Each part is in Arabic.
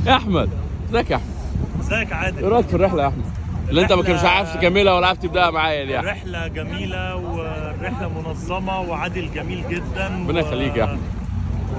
يا احمد، ازيك يا احمد؟ ازيك يا عادل؟ ايه رايك في الرحله يا احمد؟ اللي انت ما كنتش عارف تكملها ولا عارف تبداها معايا دي يا احمد. الرحله جميله والرحله منظمه وعادل جميل جدا. ربنا يخليك يا احمد.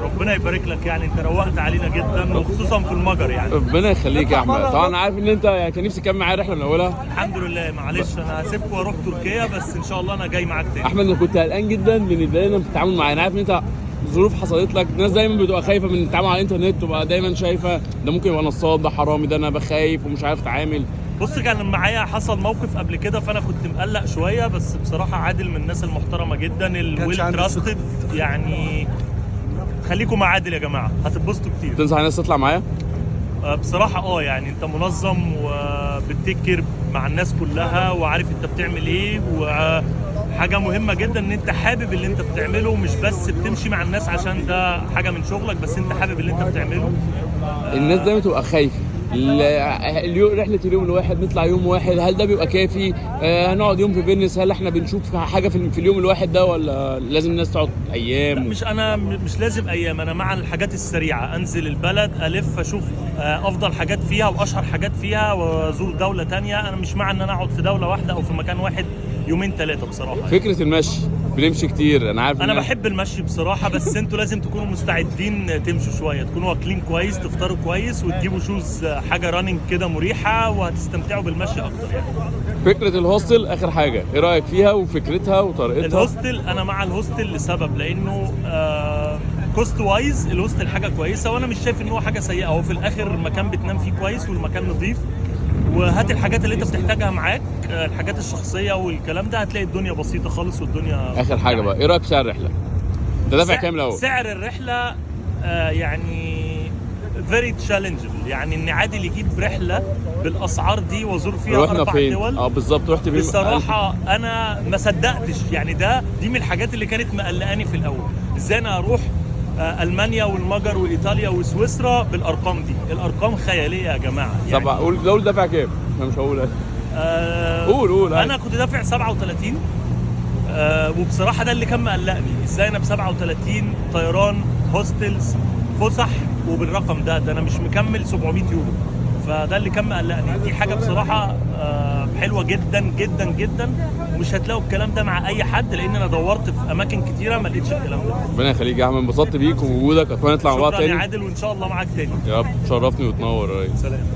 وربنا يبارك لك، يعني انت روقت علينا جدا وخصوصا في المجر يعني. ربنا يخليك يا احمد. طبعا انا عارف ان انت يعني كان نفسك تكمل معايا الرحله من اولها. الحمد لله. معلش انا هسيبك واروح تركيا، بس ان شاء الله انا جاي معاك تاني. احمد، انا كنت قلقان جدا من دايما في التعامل معايا. انا عارف ان انت ظروف حصلت لك، الناس دايما بتبقى خايفه من التعامل على الانترنت، تبقى دايما شايفه ده ممكن يبقى نصاب، ده حرامي، ده انا بخايف ومش عارف اتعامل. بص، كان معايا حصل موقف قبل كده فانا كنت مقلق شويه، بس بصراحه عادل من الناس المحترمه جدا الويل تراستد يعني. خليكم مع عادل يا جماعه، هتتبسطوا كتير. تنصح الناس تطلع معايا؟ بصراحه يعني انت منظم وبتتكر مع الناس كلها وعارف انت بتعمل ايه، وحاجه مهمه جدا ان انت حابب اللي انت بتعمله، مش بس بتمشي مع الناس عشان ده حاجه من شغلك، بس انت حابب اللي انت بتعمله. الناس دايما تبقى خايفه. رحله اليوم الواحد، نطلع يوم واحد، هل ده بيبقى كافي؟ هنقعد يوم في فينيس، هل احنا بنشوف حاجه في اليوم الواحد ده، ولا لازم الناس تقعد ايام؟ لا، مش لازم ايام. انا مع الحاجات السريعه، انزل البلد الف اشوف افضل حاجات فيها واشهر حاجات فيها وازور دوله تانية. انا مش مع ان انا اقعد في دوله واحده او في مكان واحد يومين ثلاثه بصراحه. فكره المشي، بنمشي كتير، انا عارف. انا بحب المشي بصراحه، بس انتوا لازم تكونوا مستعدين تمشوا شويه، تكونوا واكلين كويس، تفطروا كويس، وتجيبوا شوز حاجه راننج كده مريحه، وهتستمتعوا بالمشي اكتر يعني. فكره الهوستل اخر حاجه، ايه رايك فيها وفكرتها وطريقتها؟ الهوستل انا مع الهوستل لسبب، لانه كوست وايز الهوستل حاجه كويسه، وانا مش شايف ان هو حاجه سيئه. هو في الاخر مكان بتنام فيه كويس والمكان نظيف، وهات الحاجات اللي انت بتحتاجها معاك، الحاجات الشخصيه والكلام ده، هتلاقي الدنيا بسيطه خالص والدنيا. اخر حاجه بقى، ايه رايك في سعر الرحله؟ انت دافع كام الاول؟ سعر الرحله يعني فيري تشالنجبل، يعني ان عادل يجيب رحله بالاسعار دي وازور فيها 4 دول. بالظبط، رحت فين؟ بصراحه انا ما صدقتش يعني. دي من الحاجات اللي كانت مقلقاني في الاول، ازاي انا اروح المانيا والمجر وايطاليا وسويسرا بالارقام دي. الارقام خياليه يا جماعه يعني. طب قول دافع كام؟ انا مش هقول. قول. انا كنت دافع 37. وبصراحه ده اللي كان مقلقني، ازاي انا ب 37 طيران، هوستلز، فسح، وبالرقم ده انا مش مكمل 700 يورو. فده اللي كان مقلقني. دي حاجه بصراحه حلوه جدا جدا جدا، ومش هتلاقوا الكلام ده مع اي حد، لان انا دورت في اماكن كتيره ما لقيتش الكلام ده. ربنا يخليك يا احمد، انبسطت بيك ووجودك، اتمنى نطلع مع بعض تاني. شكرا يا عادل، وان شاء الله معاك تاني. يا رب، تشرفني وتنور يا ريس. سلام.